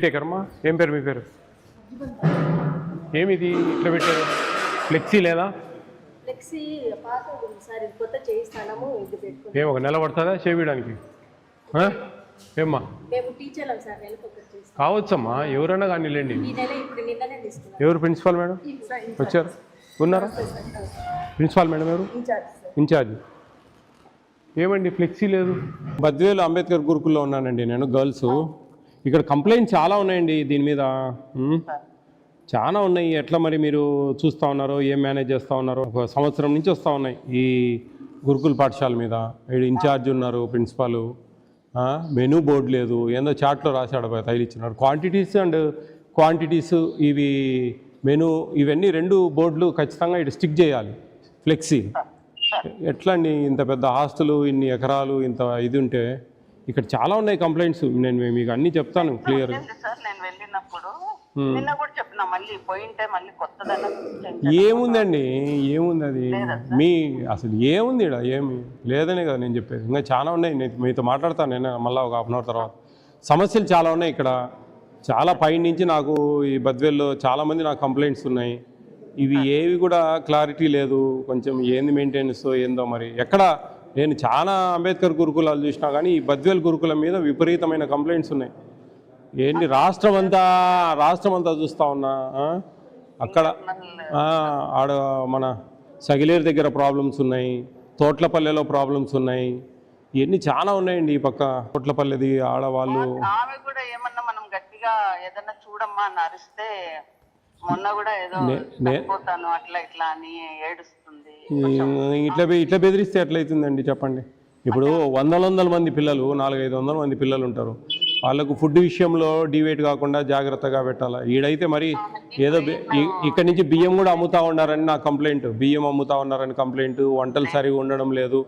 టేకర్మా ఏం పేరు మీ పేరు? ఏమిది ఇట్లా పెట్టారు? ఫ్లెక్సీ లేదా? ఫ్లెక్సీ పాతది సార్, ఇది కొత్త చేయిస్తాము. ఇది పెట్టుకుంటాం. ఏం ఒక నెల పడుతుందా చేయడానికి? ఏమ్మా మేము టీచర్లం సార్, నెలకొకటి చేస్తాం. కావచ్చమ్మా, ఎవరైనా కానీ లేండి. ఈ నెల ఇప్పుడు నిన్ననే తీసుకున్నాం. ఎవరు ప్రిన్సిపాల్ మేడం వచ్చారు? ఉన్నారా ప్రిన్సిపాల్ మేడం? ఎవరు ఇన్ఛార్జ్? ఏమండి ఫ్లెక్సీ లేదు? బద్వేలు అంబేద్కర్ గురుకుల్లో ఉన్నానండి నేను, గర్ల్స్. ఇక్కడ కంప్లైంట్ చాలా ఉన్నాయండి దీని మీద, చాలా ఉన్నాయి. ఎట్లా మరి మీరు చూస్తూ ఉన్నారో, ఏం మేనేజ్ చేస్తూ ఉన్నారో? ఒక సంవత్సరం నుంచి వస్తూ ఉన్నాయి ఈ గురుకుల పాఠశాల మీద. ఇన్ఛార్జ్ ఉన్నారు ప్రిన్సిపాల్, మెనూ బోర్డు లేదు, ఏందో చాట్లో రాశాడు, తైలు ఇచ్చినారు. క్వాంటిటీస్ ఇవి మెనూ ఇవన్నీ 2 బోర్డులు ఖచ్చితంగా ఇటు స్టిక్ చేయాలి. ఫ్లెక్సీ ఎట్లా అండి? ఇంత పెద్ద హాస్టల్, ఇన్ని ఎకరాలు, ఇంత ఇది ఉంటే ఇక్కడ చాలా ఉన్నాయి కంప్లైంట్స్. నేను మీకు అన్నీ చెప్తాను క్లియర్గా. ఏముందండి, ఏముంది అది? మీ అసలు ఏముంది ఇక్కడ? ఏమి లేదనే కదా నేను చెప్పేది. ఇంకా చాలా ఉన్నాయి, నేను మీతో మాట్లాడతాను నేను మళ్ళీ ఒక హాఫ్ అన్ అవర్ తర్వాత. సమస్యలు చాలా ఉన్నాయి ఇక్కడ, చాలా పై నుంచి నాకు ఈ బద్వేల్లో చాలామంది నాకు కంప్లైంట్స్ ఉన్నాయి. ఇవి ఏవి కూడా క్లారిటీ లేదు. కొంచెం ఏంది మెయింటెనెన్స్ ఏందో మరి. ఎక్కడ నేను చాలా అంబేద్కర్ గురుకులాలు చూసినా కానీ ఈ బద్వేల్ గురుకులం మీద విపరీతమైన కంప్లైంట్స్ ఉన్నాయి. ఏంటి రాష్ట్రం అంతా చూస్తూ ఉన్నా. అక్కడ ఆడ మన సగిలేరు దగ్గర ప్రాబ్లమ్స్ ఉన్నాయి, తోట్లపల్లెలో ప్రాబ్లమ్స్ ఉన్నాయి, ఇవన్నీ చాలా ఉన్నాయండి. ఈ పక్క తోట్లపల్లెది ఆడవాళ్ళు ఏదన్నా చూడమ్మా అని అరిస్తే మొన్న కూడా ఏదో అట్లా ఇట్లా అని ఏడుస్తుంది. ఇట్లా బెదిరిస్తే ఎట్లయితుందండి చెప్పండి? ఇప్పుడు వందల మంది పిల్లలు, 400-500 మంది పిల్లలు ఉంటారు. వాళ్ళకు ఫుడ్ విషయంలో డివేట్ కాకుండా జాగ్రత్తగా పెట్టాలి. ఈడైతే మరి ఏదో ఇక్కడి నుంచి బియ్యం కూడా అమ్ముతా ఉన్నారని నా కంప్లైంట్. బియ్యం అమ్ముతా ఉన్నారని కంప్లైంట్, వంటలు సరిగా ఉండడం లేదు,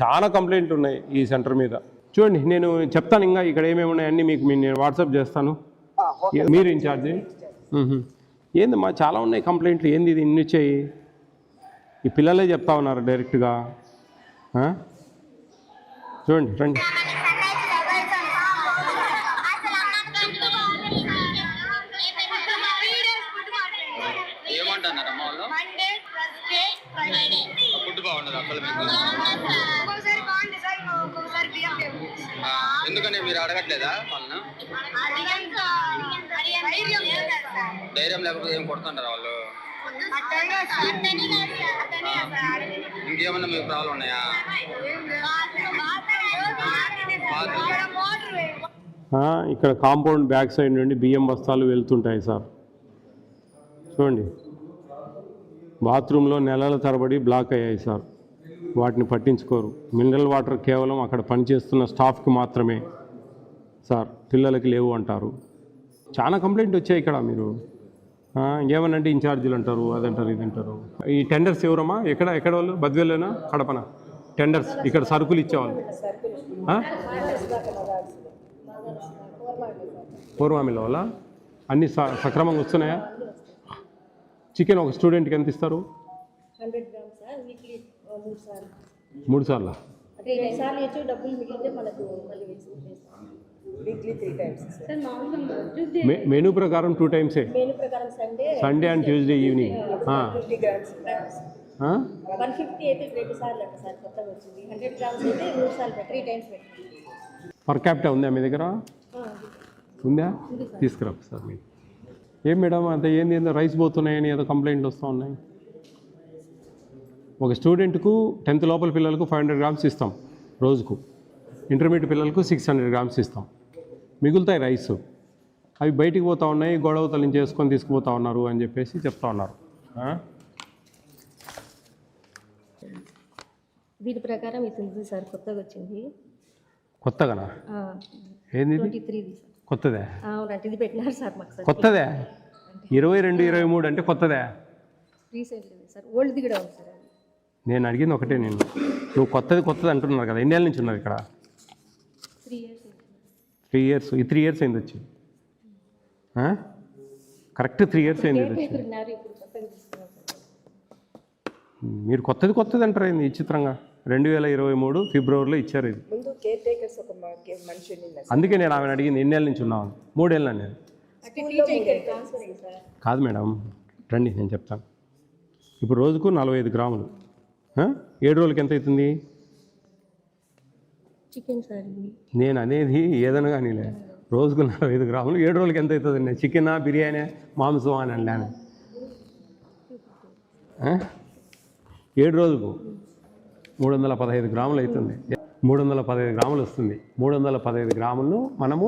చాలా కంప్లైంట్లు ఉన్నాయి ఈ సెంటర్ మీద. చూడండి నేను చెప్తాను, ఇంకా ఇక్కడ ఏమేమి ఉన్నాయన్నీ మీకు నేను వాట్సాప్ చేస్తాను. మీరు ఇన్ఛార్జి? ఏందమ్మా చాలా ఉన్నాయి కంప్లైంట్లు. ఏంది ఇది ఇన్ని వచ్చాయి? ఈ పిల్లలే చెప్తా ఉన్నారు డైరెక్ట్గా. చూడండి రండి. ఎందుకని మీరు అడగట్లేదా వాళ్ళను? ధైర్యం లేకపోతే ఏం కొడుతుంటారు వాళ్ళు? ఇంకేమన్నా మీకు ప్రాబ్లం ఉన్నాయా? ఇక్కడ కాంపౌండ్ బ్యాక్ సైడ్ నుండి బియ్యం బస్తాలు వెళ్తుంటాయి సార్. చూడండి, బాత్రూంలో నెలల తరబడి బ్లాక్ అయ్యాయి సార్. వాటిని పట్టించుకోరు. మినరల్ వాటర్ కేవలం అక్కడ పనిచేస్తున్న స్టాఫ్కి మాత్రమే సార్, పిల్లలకి లేవు అంటారు. చాలా కంప్లైంట్ వచ్చాయి ఇక్కడ. మీరు ఏమనంటే ఇన్ఛార్జీలు అంటారు, అదంటారు, ఇది అంటారు. ఈ టెండర్స్ ఎవరమ్మా? ఎక్కడ వాళ్ళు? బద్వేలేనా, కడపన? టెండర్స్ ఇక్కడ సరుకులు ఇచ్చేవాళ్ళు పూర్వామిలో వాళ్ళ అన్నీ సక్రమంగా వస్తున్నాయా? చికెన్ ఒక స్టూడెంట్కి ఎంత ఇస్తారు? 3 సార్లు. మెనూ ప్రకారం 2 టైమ్సే, Sunday and Tuesday evening. Per capital ఉందా మీ దగ్గర? ఉందా? తీసుకురా సార్. మీరు ఏం మేడం అంత ఏందో రైస్ పోతున్నాయని ఏదో కంప్లైంట్లు వస్తూ ఉన్నాయి. ఒక స్టూడెంట్కు 10th లోపల పిల్లలకు 500 grams ఇస్తాం రోజుకు. ఇంటర్మీడియట్ పిల్లలకు 600 grams ఇస్తాం. మిగులుతాయి రైస్. అవి బయటికి పోతూ ఉన్నాయి, గొడవతలు నుంచి చేసుకొని తీసుకుపోతా ఉన్నారు అని చెప్పేసి చెప్తా ఉన్నారు. దీని ప్రకారం ఇది సార్ కొత్తగా వచ్చింది. కొత్తగానా? ఏంది? 23 కొత్తదే? అవునంటే ఇది పెట్టినారు సార్ మాకు. కొత్తదే 22, 23 అంటే కొత్తదే? రీసెంట్లీ సార్, ఓల్డ్ది కూడా ఉంది సార్. నేను అడిగింది ఒకటే, నువ్వు కొత్తది అంటున్నారు కదా. ఎన్ని ఏళ్ళ నుంచి ఉన్నారు ఇక్కడ? 3 years. 3 years. ఈ 3 years అయింది వచ్చి? కరెక్ట్ 3 years అయింది వచ్చి. మీరు కొత్తది అంటారు ఏంది ఈ చిత్రంగా? 2023 ఫిబ్రవరిలో ఇచ్చారు ఇది. ముందు కేర్ టేకర్స్ ఒక మనిషి ఉండింది. అందుకే నేను ఆమెను అడిగింది ఎన్నేళ్ళ నుంచి ఉన్నాను. 3 ఏళ్ళ నేను. ట్రాన్స్ఫర్ అయ్యింది సార్. కాదు మేడం, రండి నేను చెప్తాను. ఇప్పుడు రోజుకు 45 గ్రాములు, 7 రోజులకి ఎంత అవుతుంది? చికెన్ సార్ ఇది. నేను అనేది ఏదైనా కానీ రోజుకు 45 గ్రాములు 7 రోజులకి ఎంత అవుతుంది? నేను చికెనా బిర్యానీ మాంసం అని అన్నాను. 7 రోజులకు 315 గ్రాములు అవుతుంది. 315 గ్రాములు వస్తుంది. 315 గ్రాములను మనము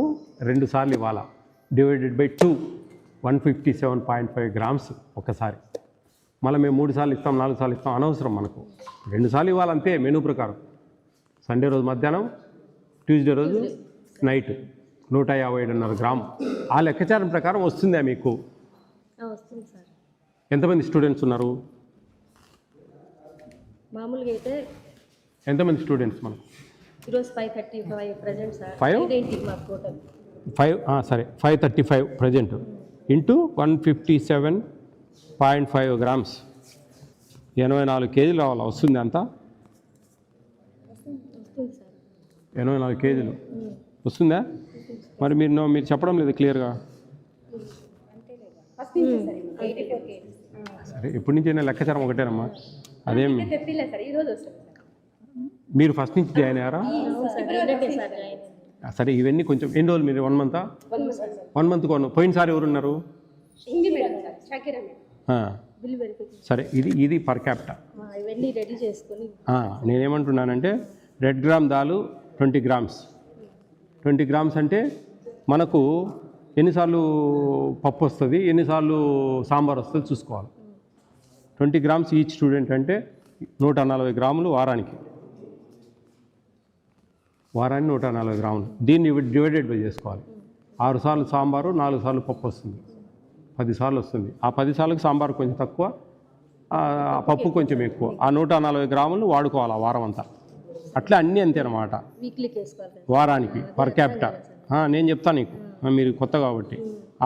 2 సార్లు ఇవ్వాలా. డివైడెడ్ బై 2 157.5 గ్రామ్స్ ఒకసారి. మళ్ళీ మేము 3 సార్లు ఇస్తాం, 4 సార్లు ఇస్తాం అనవసరం మనకు. 2 సార్లు ఇవ్వాలంతే మెనూ ప్రకారం. సండే రోజు మధ్యాహ్నం, ట్యూస్డే రోజు నైట్ 157.5 గ్రాము. ఆ లెక్కచారం ప్రకారం వస్తుందా మీకు? వస్తుంది సార్. ఎంతమంది స్టూడెంట్స్ ఉన్నారు? మామూలుగా అయితే ఎంతమంది స్టూడెంట్స్ మనకు? ఈరోజు 535 ప్రజెంట్ సార్. 5? 580 మాకు టోటల్. 5 సరే 535 ప్రజెంట్ ఇంటూ 157.5 గ్రామ్స్ 84 కేజీలు రావాలా. వస్తుంది అంతా? వస్తుంది సార్. 84 కేజీలు వస్తుందా? మరి మీరు చెప్పడం లేదు క్లియర్గా. సరే ఎప్పటి నుంచి అయినా లెక్కచారం ఒకటేనమ్మా. అదేం సార్ ఈరోజు వస్తుంది మీరు ఫస్ట్ నుంచి జాయిన్ అయ్యారా? సార్. సరే ఇవన్నీ కొంచెం ఎన్ని రోజులు మీరు? 1 మంతా? 1 మంత్ పోయినసారి ఎవరున్నారు? బిల్ వెరిఫికేషన్ సరే ఇది పర్ క్యాపిటల్. ఇవన్నీ రెడీ చేసుకొని నేనేమంటున్నానంటే రెడ్ గ్రామ్ దాలు 20 గ్రామ్స్. 20 గ్రామ్స్ అంటే మనకు ఎన్నిసార్లు పప్పు వస్తుంది, ఎన్నిసార్లు సాంబార్ వస్తుంది చూసుకోవాలి. 20 గ్రామ్స్ ఈచ్ స్టూడెంట్ అంటే 140 గ్రాములు వారానికి. 140 గ్రాములు. దీన్ని డివైడెడ్ బై చేసుకోవాలి. 6 సార్లు సాంబారు, 4 సార్లు పప్పు వస్తుంది. 10 సార్లు వస్తుంది. ఆ 10 సార్లకు సాంబార్ కొంచెం తక్కువ, ఆ పప్పు కొంచెం ఎక్కువ. ఆ 140 గ్రాములు వాడుకోవాలి ఆ వారం అంతా. అట్లా అన్నీ అంతేనమాట. వీక్లీకి వేసుకోవాలి వారానికి పర్ క్యాపిటల్. నేను చెప్తాను నీకు, మీరు కొత్త కాబట్టి.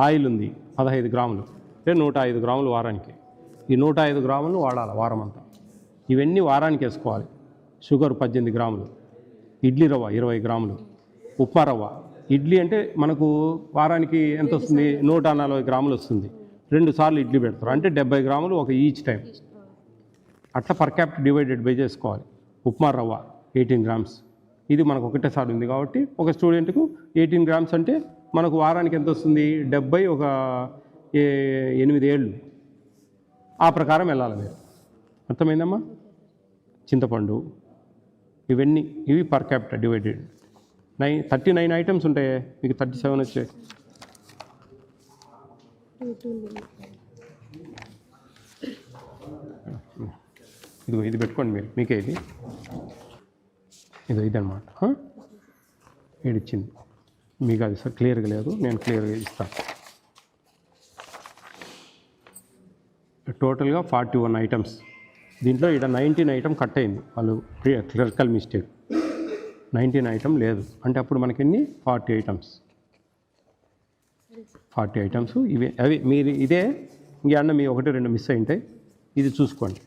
ఆయిల్ ఉంది 15 గ్రాములు అంటే 105 గ్రాములు వారానికి. ఈ 105 గ్రాములు వాడాలి వారం అంతా. ఇవన్నీ వారానికి వేసుకోవాలి. షుగర్ 18 గ్రాములు, ఇడ్లీ రవ్వ 20 గ్రాములు, ఉప్మా రవ్వ. ఇడ్లీ అంటే మనకు వారానికి ఎంత వస్తుంది? 140 గ్రాములు వస్తుంది. 2 సార్లు ఇడ్లీ పెడతారు అంటే 70 గ్రాములు ఒక ఈచ్ టైం. అట్లా పర్ క్యాపిటల్ డివైడెడ్ బై చేసుకోవాలి. ఉప్మా రవ్వ 18 గ్రామ్స్. ఇది మనకు ఒకటేసారి ఉంది కాబట్టి ఒక స్టూడెంట్కు 18 గ్రామ్స్ అంటే మనకు వారానికి ఎంత వస్తుంది? 70 ఒక 8 ఏళ్ళు. ఆ ప్రకారం వెళ్ళాలి మీరు. అర్థమైందమ్మా? చింతపండు ఇవన్నీ ఇవి పర్ క్యాపిటల్ డివైడెడ్. 39 ఐటమ్స్ ఉంటాయి, మీకు 37 వచ్చాయి. ఇది పెట్టుకోండి మీరు, మీకే ఇది అనమాట. ఇచ్చింది మీకు అది సార్ క్లియర్గా లేదు, నేను క్లియర్గా ఇస్తాను. టోటల్గా 41 ఐటమ్స్. దీంట్లో ఇక్కడ 19 ఐటమ్ కట్ అయింది, వాళ్ళు క్లరికల్ మిస్టేక్. 19 ఐటమ్ లేదు అంటే అప్పుడు మనకి ఎన్ని? 40 ఐటమ్స్. 40 ఐటమ్స్ ఇవే. అవి మీరు ఇదే ఇంకేమన్నా మీ 1-2 మిస్ అయి ఉంటాయి. ఇది చూసుకోండి.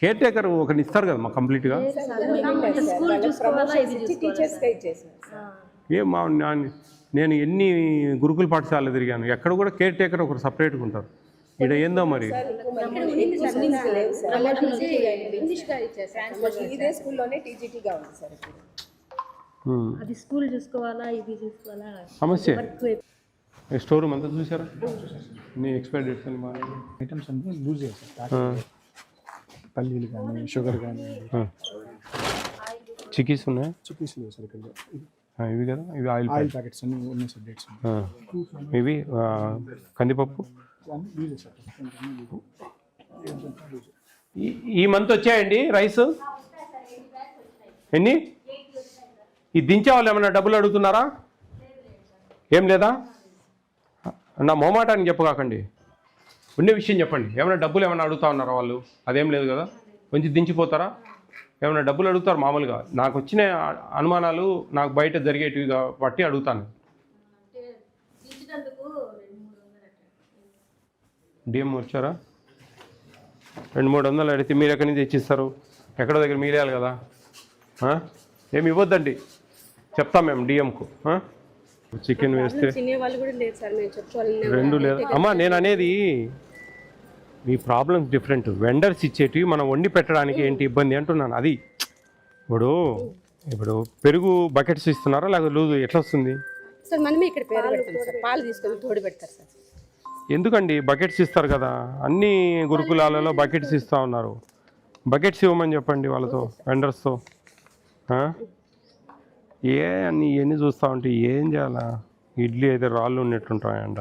కేర్ టేకర్ ఒకరిని ఇస్తారు కదా మా కంప్లీట్గా. నేను ఎన్ని గురుకుల పాఠశాలలు తిరిగాను, ఎక్కడ కూడా కేర్ టేకర్ ఒకరు సపరేట్గా ఉంటారు. ఇక్కడ ఏందో మరి ఇదే స్కూల్లోనే టీజీటీగా ఉంది సార్. అది స్కూల్ చూసుకోవాలా, ఇది చూసుకోవాలా సమస్య. స్టోర్ రూమ్ అంతా చూసారా? నీ ఎక్స్పైరీ డేట్స్ అని బాగా ఐటమ్స్ అన్నీ లూజ్ చేస్తారు. పల్లీలు కానీ, షుగర్ కానీ, చిక్కీస్ ఉన్నాయి. చిక్కీస్ లేవు సార్ ఇక్కడ. ఇవి కదా, ఇవి ఆయిల్ ప్యాకెట్స్ అన్నీ ఉన్నాయి సార్. డేట్స్ ఇవి కందిపప్పు లూజ్ సార్. ఈ మంత్ వచ్చాయండి రైస్. ఎన్ని? ఈ దించే వాళ్ళు ఏమన్నా డబ్బులు అడుగుతున్నారా? ఏం లేదా? నా మొహమాటానికి చెప్పకాకండి, ఉండే విషయం చెప్పండి. ఏమైనా డబ్బులు ఏమైనా అడుగుతా ఉన్నారా వాళ్ళు? అదేం లేదు కదా. కొంచెం దించిపోతారా? ఏమైనా డబ్బులు అడుగుతారు మామూలుగా. నాకు వచ్చిన అనుమానాలు నాకు బయట జరిగేటివి కాబట్టి అడుగుతాను. డిఎం వచ్చారా? 200-300 అడిగితే మీరు ఎక్కడి నుంచి తెచ్చిస్తారు? ఎక్కడో దగ్గర మీరేయాలి కదా. ఏమి ఇవ్వద్దండి చెప్తాం మేము డిఎంకు. చికెన్ వేస్తే తినేవాళ్ళు కూడా లేదు సార్, మేము చెప్పుకోవాలి. రెండు లేదు అమ్మా. నేను అనేది మీ ప్రాబ్లమ్స్ డిఫరెంట్. వెండర్స్ ఇచ్చేటివి మనం వండి పెట్టడానికి ఏంటి ఇబ్బంది అంటున్నాను. అది ఇప్పుడు పెరుగు బకెట్స్ ఇస్తున్నారా లేకపోతే లూజు ఎట్లా వస్తుంది సార్? మనమే ఇక్కడ పేరు పెడతాం సార్, పాలు తీసుకొని తోడు పెడతారు సార్. ఎందుకండి బకెట్స్ ఇస్తారు కదా, అన్ని గురుకులాలలో బకెట్స్ ఇస్తూ ఉన్నారు. బకెట్స్ ఇవ్వమని చెప్పండి వాళ్ళతో, వెండర్స్తో. అన్నీ ఇవన్నీ చూస్తూ ఉంటే ఏం చేయాలా? ఇడ్లీ అయితే రాళ్ళు ఉన్నట్టుంటాయంట,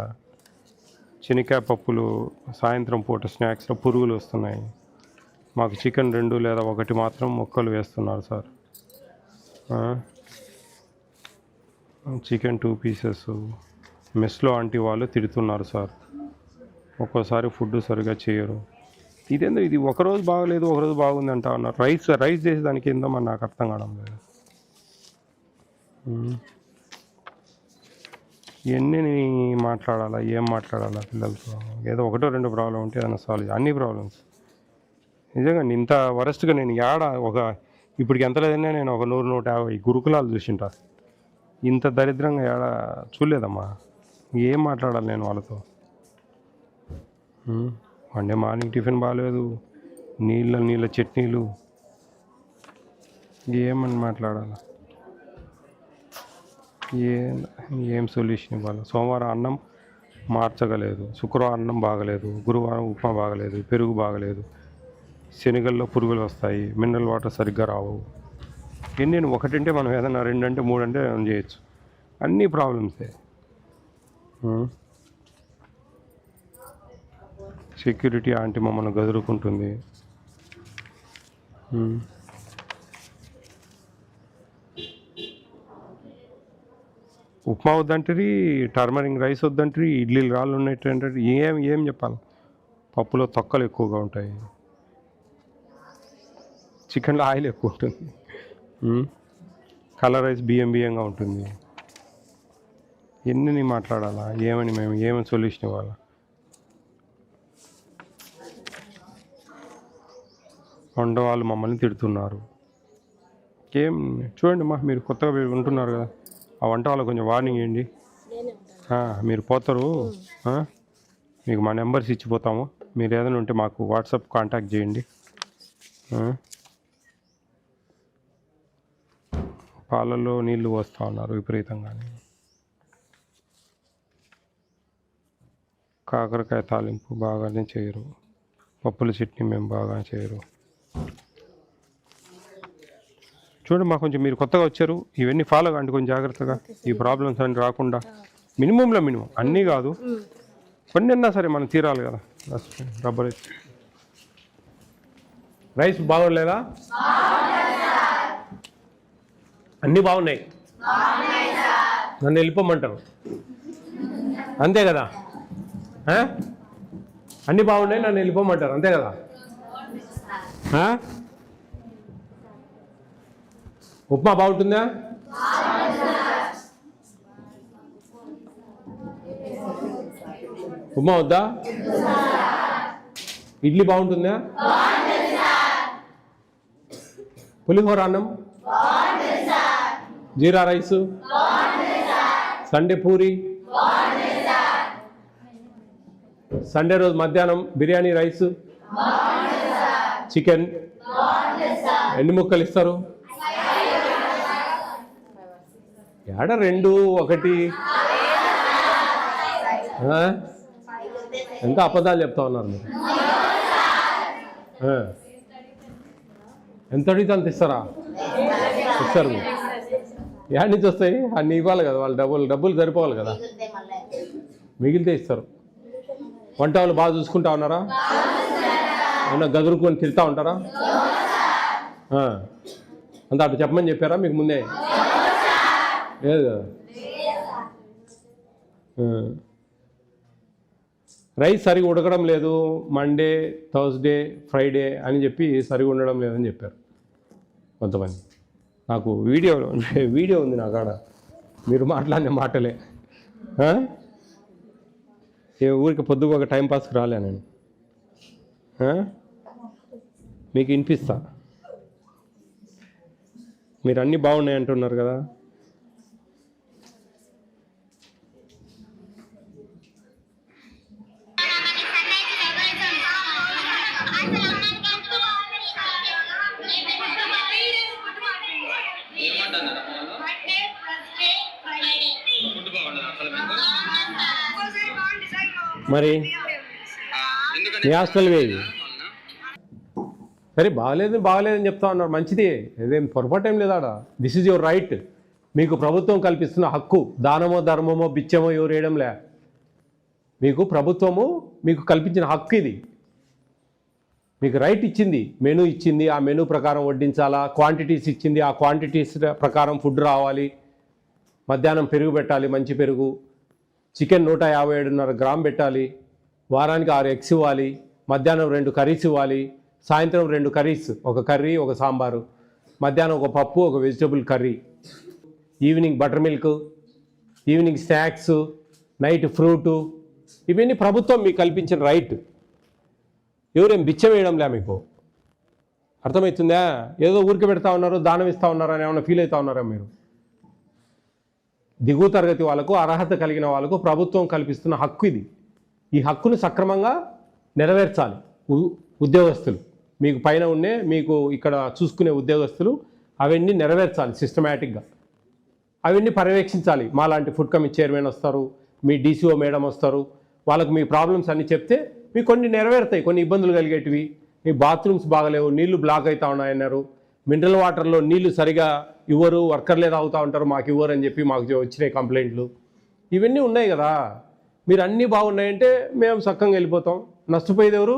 శనక్కాయ పప్పులు, సాయంత్రం పూట స్నాక్స్లో పురుగులు వస్తున్నాయి. మాకు చికెన్ 2 లేదా 1 మాత్రం ముక్కలు వేస్తున్నారు సార్. Chicken 2 pieces. మెస్లో ఆంటీ వాళ్ళు తిడుతున్నారు సార్, ఒక్కోసారి ఫుడ్ సరిగా చేయరు. ఇదేందో ఇది ఒకరోజు బాగలేదు ఒకరోజు బాగుంది అంటా ఉన్నారు. రైస్ చేసేదానికి ఏందో మరి నాకు అర్థం కావడం లేదు. ఇవన్నీ మాట్లాడాలా, ఏం మాట్లాడాలా పిల్లలతో? ఏదో 1-2 ప్రాబ్లం ఉంటే ఏదైనా సాల్వ్. అన్ని ప్రాబ్లమ్స్ నిజంగా ఇంత వరస్ట్గా నేను ఇప్పటికి ఎంత లేదన్నా నేను 100-150 గురుకులాలు చూసింటా. ఇంత దరిద్రంగా చూడలేదమ్మా. ఏం మాట్లాడాలి నేను వాళ్ళతో? అంటే మార్నింగ్ టిఫిన్ బాగాలేదు, నీళ్ళ చట్నీలు, ఏమని మాట్లాడాలి? ఏం సొల్యూషన్ ఇవ్వాలి? సోమవారం అన్నం మార్చగలేదు, శుక్రవారం అన్నం బాగలేదు, గురువారం ఉప్మా బాగలేదు, పెరుగు బాగలేదు, శనగల్లో పురుగులు వస్తాయి, మినరల్ వాటర్ సరిగ్గా రావు. నేను 1 అంటే మనం ఏదైనా 2 అంటే 3 అంటే చేయొచ్చు. అన్నీ ప్రాబ్లమ్సే. సెక్యూరిటీ ఆంటీ మమ్మల్ని గదురుకుంటుంది. ఉప్మా వద్దంటారు, టర్మరిక్ రైస్ వద్దంటారు, ఇడ్లీలు రాళ్ళు ఉన్నట్టు. ఏం చెప్పాలి? పప్పులో తొక్కలు ఎక్కువగా ఉంటాయి, చికెన్లో ఆయిల్ ఎక్కువ ఉంటుంది, కలర్ రైస్ బియ్యంగా ఉంటుంది. ఎన్ని మాట్లాడాలా? ఏమని సొల్యూషన్ ఇవ్వాలా? వంట వాళ్ళు మమ్మల్ని తిడుతున్నారు. చూడండి మా, మీరు కొత్తగా ఉంటున్నారు కదా, ఆ వంట వాళ్ళకి కొంచెం వార్నింగ్ ఇవ్వండి. మీరు పోతారు, మీకు మా నెంబర్స్ ఇచ్చిపోతాము. మీరు ఏదైనా ఉంటే మాకు వాట్సాప్ కాంటాక్ట్ చేయండి. పాలల్లో నీళ్లు పోస్తూ ఉన్నారు విపరీతంగానే. కాకరకాయ తాలింపు బాగానే చేయరు, పప్పుల చట్నీ మేము బాగా చేయరు. చూడండి మా, కొంచెం మీరు కొత్తగా వచ్చారు, ఇవన్నీ ఫాలో కండి కొంచెం జాగ్రత్తగా. ఈ ప్రాబ్లమ్స్ అన్నీ రాకుండా మినిమం అన్నీ కాదు, కొన్ని అన్నా సరే మనం తీరాలి కదా. రబ్బర్ రైస్ బాగోలేదా? అన్నీ బాగున్నాయి, నన్ను వెళ్ళిపోమంటారు అంతే కదా? అన్నీ బాగున్నాయి, నన్ను వెళ్ళిపోమంటారు అంతే కదా? ఉప్మా బాగుంటుందా? ఉప్మా వద్దా? ఇడ్లీ బాగుంటుందా? పులిహోర అన్నం, జీరా రైసు, సండే పూరి, సండే రోజు మధ్యాహ్నం బిర్యానీ రైసు, చికెన్, ఎన్ని ముక్కలు ఇస్తారు? 2, 1 ఎంత అబద్ధాలు చెప్తా ఉన్నారు మీరు? ఎంత అడిగితే అంత ఇస్తారా? ఇస్తారు. యాడ్ నుంచి వస్తాయి అన్నీ ఇవ్వాలి కదా, వాళ్ళు డబ్బులు సరిపోవాలి కదా, మిగిలితే ఇస్తారు. వంట వాళ్ళు బాగా చూసుకుంటా ఉన్నారా? ఏమన్నా గదురుకొని తిరుగుతూ ఉంటారా? అంత అటు చెప్పమని చెప్పారా మీకు ముందే? లేదు కదా. రైస్ సరిగా ఉడకడం లేదు, మండే, థర్స్డే, ఫ్రైడే అని చెప్పి సరిగా ఉండడం లేదని చెప్పారు కొంతమంది. నాకు వీడియో ఉంది నా కాడ, మీరు మాట్లాడిన మాటలే. ఊరికి పొద్దుగా టైంపాస్కి రాలే నేను, మీకు వినిపిస్తా. మీరు అన్నీ బాగున్నాయి అంటున్నారు కదా. ఏమంటున్నారు ఫుడ్ బాగుండదు అసలు మీకు? మరి ఎందుకని మీ హాస్టల్ వేది సరే బాగలేదని చెప్తా ఉన్నారు. మంచిది, ఇదేం పొరపాటు ఏం లేదా. This is your right. మీకు ప్రభుత్వం కల్పిస్తున్న హక్కు. దానమో ధర్మమో బిచ్చమో ఎవరు వేయడంలే. మీకు ప్రభుత్వము మీకు కల్పించిన హక్కు ఇది. మీకు రైట్ ఇచ్చింది, మెనూ ఇచ్చింది, ఆ మెనూ ప్రకారం వడ్డించాలా, క్వాంటిటీస్ ఇచ్చింది, ఆ క్వాంటిటీస్ ప్రకారం ఫుడ్ రావాలి. మధ్యాహ్నం పెరుగు పెట్టాలి, మంచి పెరుగు. చికెన్ 157.5 గ్రామ్ పెట్టాలి. వారానికి 6 ఎగ్స్ ఇవ్వాలి. మధ్యాహ్నం 2 కర్రీస్ ఇవ్వాలి. సాయంత్రం 2 కర్రీస్, ఒక కర్రీ ఒక సాంబారు. మధ్యాహ్నం ఒక పప్పు, ఒక vegetable curry. Evening butter milk, evening snacks, night fruit. ఇవన్నీ ప్రభుత్వం మీకు కల్పించిన రైట్. ఎవరేం బిచ్చం వేయడంలే మీకు. అర్థమవుతుందా? ఏదో ఊరికి పెడతా ఉన్నారు, దానం ఇస్తూ ఉన్నారు అని ఏమైనా ఫీల్ అవుతూ ఉన్నారా మీరు? దిగువ తరగతి వాళ్ళకు, అర్హత కలిగిన వాళ్ళకు ప్రభుత్వం కల్పిస్తున్న హక్కు ఇది. ఈ హక్కును సక్రమంగా నెరవేర్చాలి ఉద్యోగస్తులు. మీకు పైన ఉండే, మీకు ఇక్కడ చూసుకునే ఉద్యోగస్తులు అవన్నీ నెరవేర్చాలి సిస్టమేటిక్గా. అవన్నీ పర్యవేక్షించాలి. మాలాంటి ఫుడ్ కమిటీ చైర్మన్ వస్తారు, మీ డీసీఓ మేడం వస్తారు. వాళ్ళకు మీ ప్రాబ్లమ్స్ అన్నీ చెప్తే మీకు కొన్ని నెరవేరుతాయి. కొన్ని ఇబ్బందులు కలిగేటివి, మీ బాత్రూమ్స్ బాగలేవు, నీళ్లు బ్లాక్ అవుతా ఉన్నాయన్నారు, మినరల్ వాటర్లో నీళ్లు సరిగా ఇవ్వరు, వర్కర్లే తాగుతూ ఉంటారు, మాకు ఇవ్వరు అని చెప్పి మాకు వచ్చినాయి కంప్లైంట్లు. ఇవన్నీ ఉన్నాయి కదా. మీరు అన్నీ బాగున్నాయంటే మేము సక్కంగా వెళ్ళిపోతాం. నష్టపోయేది ఎవరు?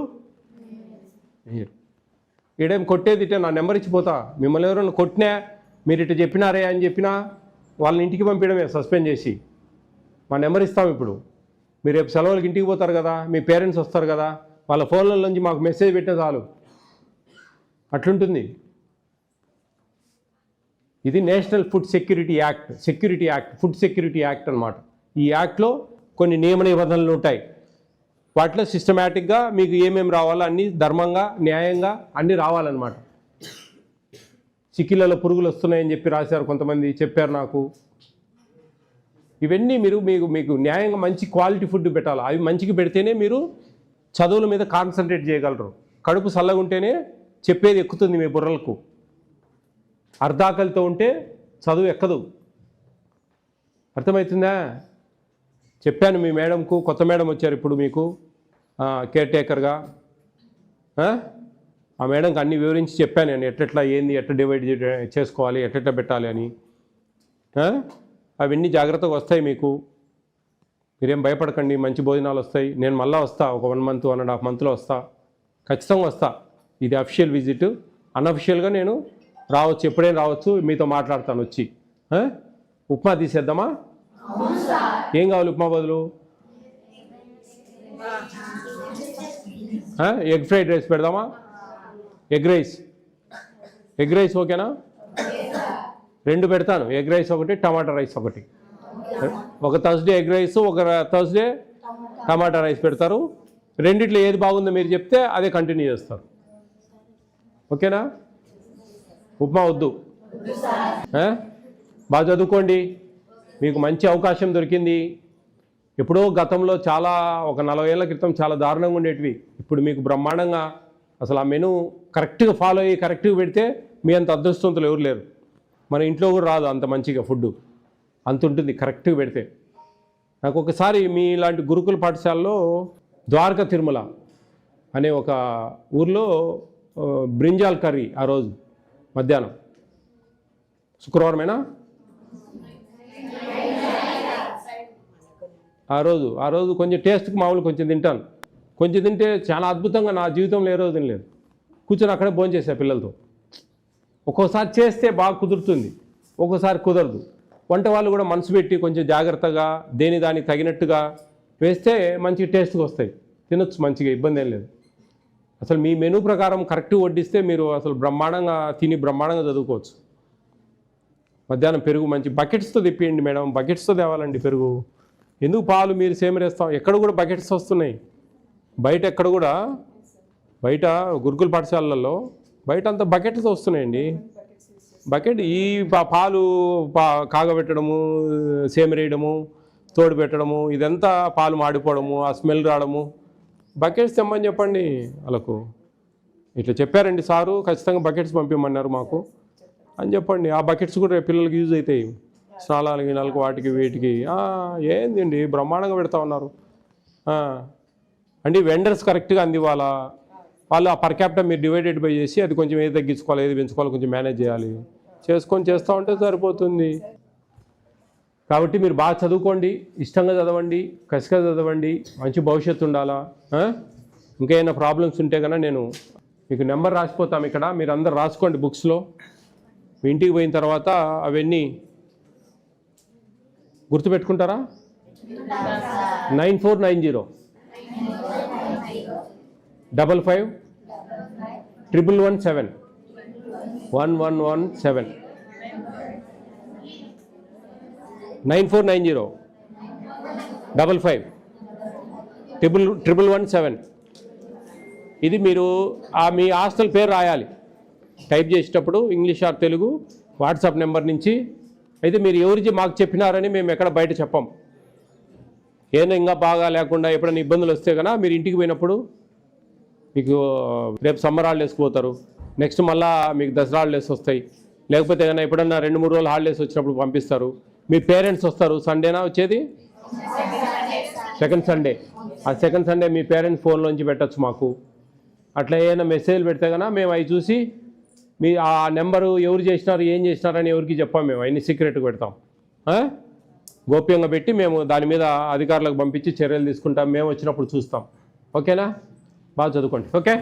మీరు. ఈడేం కొట్టేది ఇటే నా నెంబర్ ఇచ్చిపోతా. మిమ్మల్ని ఎవరైనా కొట్టినా, మీరు ఇటు చెప్పినారే అని చెప్పినా వాళ్ళని ఇంటికి పంపించడమే, సస్పెండ్ చేసి. మా నెంబర్ ఇస్తాం ఇప్పుడు. మీరు రేపు సెలవులకి ఇంటికి పోతారు కదా, మీ పేరెంట్స్ వస్తారు కదా, వాళ్ళ ఫోన్ల నుంచి మాకు మెసేజ్ పెట్టినా చాలు. అట్లుంటుంది. ఇది national food security act, food security act అన్నమాట. ఈ యాక్ట్లో కొన్ని నియమ నిబంధనలు ఉంటాయి. వాటిలో సిస్టమేటిక్గా మీకు ఏమేమి రావాలో అన్నీ ధర్మంగా, న్యాయంగా అన్నీ రావాలన్నమాట. చిక్కిళ్ళలో పురుగులు వస్తున్నాయని చెప్పి రాశారు కొంతమంది, చెప్పారు నాకు. ఇవన్నీ మీకు న్యాయంగా మంచి క్వాలిటీ ఫుడ్ పెట్టాలి. అవి మంచిగా పెడితేనే మీరు చదువుల మీద కాన్సన్ట్రేట్ చేయగలరు. కడుపు చల్లగా ఉంటేనే చెప్పేది ఎక్కుతుంది మీ బుర్రలకు. అర్ధాకలితో ఉంటే చదువు ఎక్కదు. అర్థమవుతుందా? చెప్పాను మీ మేడంకు, కొత్త మేడం వచ్చారు ఇప్పుడు మీకు కేర్ టేకర్గా. ఆ మేడంకి అన్నీ వివరించి చెప్పాను నేను, ఎట్లా ఏంది, ఎట్లా డివైడ్ చేసుకోవాలి, ఎట్లా పెట్టాలి అని. అవన్నీ జాగ్రత్తగా వస్తాయి మీకు. మీరేం భయపడకండి, మంచి భోజనాలు వస్తాయి. నేను మళ్ళీ వస్తా, ఒక 1 month 1.5 monthలో వస్తా, ఖచ్చితంగా వస్తా. ఇది అఫీషియల్ విజిట్. అన్అఫీషియల్గా నేను రావచ్చు, ఎప్పుడైనా రావచ్చు, మీతో మాట్లాడతాను వచ్చి. ఉప్మా తీసేద్దామా? ఏం కావాలి ఉప్మా బదులు? ఎగ్ ఫ్రైడ్ రైస్ పెడదామా? ఎగ్ రైస్ ఓకేనా? 2 పెడతాను. ఎగ్ రైస్ ఒకటి, టమాటా రైస్ ఒకటి. ఒక థర్స్డే ఎగ్ రైస్, ఒక థర్స్డే టమాటా రైస్ పెడతారు. రెండిట్లో ఏది బాగుందో మీరు చెప్తే అదే కంటిన్యూ చేస్తారు. ఓకేనా? ఉప్మా వద్దు. బాగా చదువుకోండి, మీకు మంచి అవకాశం దొరికింది. ఎప్పుడో గతంలో చాలా, ఒక 40 ఏళ్ల క్రితం చాలా దారుణంగా ఉండేటివి. ఇప్పుడు మీకు బ్రహ్మాండంగా అసలు ఆ మెనూ కరెక్ట్గా ఫాలో అయ్యి కరెక్ట్గా పెడితే మీ అంత అదృష్టవంతులు ఎవరు లేరు. మన ఇంట్లో కూడా రాదు అంత మంచిగా ఫుడ్, అంత ఉంటుంది కరెక్ట్గా పెడితే. నాకు ఒకసారి మీ ఇలాంటి గురుకుల పాఠశాలలో ద్వారకా తిరుమల అనే ఒక ఊర్లో బ్రింజాల్ కర్రీ ఆ రోజు మధ్యాహ్నం, శుక్రవారమేనా? ఆ రోజు కొంచెం టేస్ట్కి మామూలు కొంచెం తింటాను. కొంచెం తింటే చాలా అద్భుతంగా, నా జీవితంలో ఏ రోజు తినలేదు. కూర్చొని అక్కడే భోంచేసా పిల్లలతో. ఒక్కోసారి చేస్తే బాగా కుదురుతుంది, ఒక్కోసారి కుదరదు. వంట వాళ్ళు కూడా మనసు పెట్టి కొంచెం జాగ్రత్తగా దానికి తగినట్టుగా వేస్తే మంచి టేస్ట్గా వస్తాయి, తినొచ్చు మంచిగా, ఇబ్బంది ఏం లేదు. అసలు మీ మెనూ ప్రకారం కరెక్ట్గా వడ్డిస్తే మీరు అసలు బ్రహ్మాండంగా తిని బ్రహ్మాండంగా చదువుకోవచ్చు. మధ్యాహ్నం పెరుగు మంచి బకెట్స్తో తెప్పియండి మేడం, బకెట్స్తో తేవాలండి పెరుగు. ఎందుకు పాలు మీరు సేమరేస్తాం? ఎక్కడ కూడా బకెట్స్ వస్తున్నాయి బయట, ఎక్కడ కూడా బయట గురుకుల పాఠశాలలలో బయట అంతా బకెట్స్ వస్తున్నాయండి. బకెట్ ఈ పాలు కాగబెట్టడము, సేమరేయడము, తోడు పెట్టడము, ఇదంతా పాలు మాడిపోవడము, ఆ స్మెల్ రావడము. బకెట్స్ తెమ్మని చెప్పండి వాళ్ళకు. ఇట్లా చెప్పారండి సారు, ఖచ్చితంగా బకెట్స్ పంపించమన్నారు మాకు అని చెప్పండి. ఆ బకెట్స్ కూడా రేపు పిల్లలకి యూజ్ అవుతాయి, స్నానాలు గినాలకు వాటికి వీటికి. ఏందండి బ్రహ్మాండంగా పెడతా ఉన్నారు అండి. వెండర్స్ కరెక్ట్గా అందివ్వాలా, వాళ్ళు ఆ పర్ క్యాపిటల్ మీరు డివైడెడ్ బై చేసి అది కొంచెం ఏది తగ్గించుకోవాలి ఏది పెంచుకోవాలి కొంచెం మేనేజ్ చేయాలి, చేసుకొని చేస్తూ ఉంటే సరిపోతుంది. కాబట్టి మీరు బాగా చదువుకోండి, ఇష్టంగా చదవండి, కసిగా చదవండి, మంచి భవిష్యత్తు ఉండాలా. ఇంకేమైనా ప్రాబ్లమ్స్ ఉంటే కన్నా నేను మీకు నెంబర్ రాసిపోతాం ఇక్కడ, మీరు అందరు రాసుకోండి బుక్స్లో. మీ ఇంటికి పోయిన తర్వాత అవన్నీ గుర్తుపెట్టుకుంటారా? 9490 55 111 1117 9490 55 11117. ఇది మీరు మీ హాస్టల్ పేరు రాయాలి టైప్ చేసేటప్పుడు, English are Telugu, WhatsApp number నుంచి. అయితే మీరు ఎవరికి మాకు చెప్పినారని మేము ఎక్కడ బయట చెప్పాం. ఏదైనా ఇంకా బాగా లేకుండా ఎప్పుడైనా ఇబ్బందులు వస్తే కన్నా మీరు ఇంటికి పోయినప్పుడు మీకు రేపు సమ్మర్ హాలిడేస్కి పోతారు, నెక్స్ట్ మళ్ళీ మీకు దసరా హాలిడేస్ వస్తాయి, లేకపోతే ఏదైనా ఎప్పుడన్నా 2-3 రోజులు హాలిడేస్ వచ్చినప్పుడు పంపిస్తారు. మీ పేరెంట్స్ వస్తారు. సండేనా వచ్చేది? Second Sunday. ఆ సెకండ్ సండే మీ పేరెంట్స్ ఫోన్లోంచి పెట్టచ్చు మాకు. అట్లా ఏదైనా మెసేజ్లు పెడితే కన్నా మేము అవి చూసి మీ ఆ నెంబరు ఎవరు చేసినారు ఏం చేసినారని ఎవరికి చెప్పాం, మేము అన్ని సీక్రెట్గా పెడతాం. గోప్యంగా పెట్టి మేము దాని మీద అధికారులకు పంపించి చర్యలు తీసుకుంటాం. మేము వచ్చినప్పుడు చూస్తాం. ఓకేనా? బాగా చదువుకోండి. ఓకే.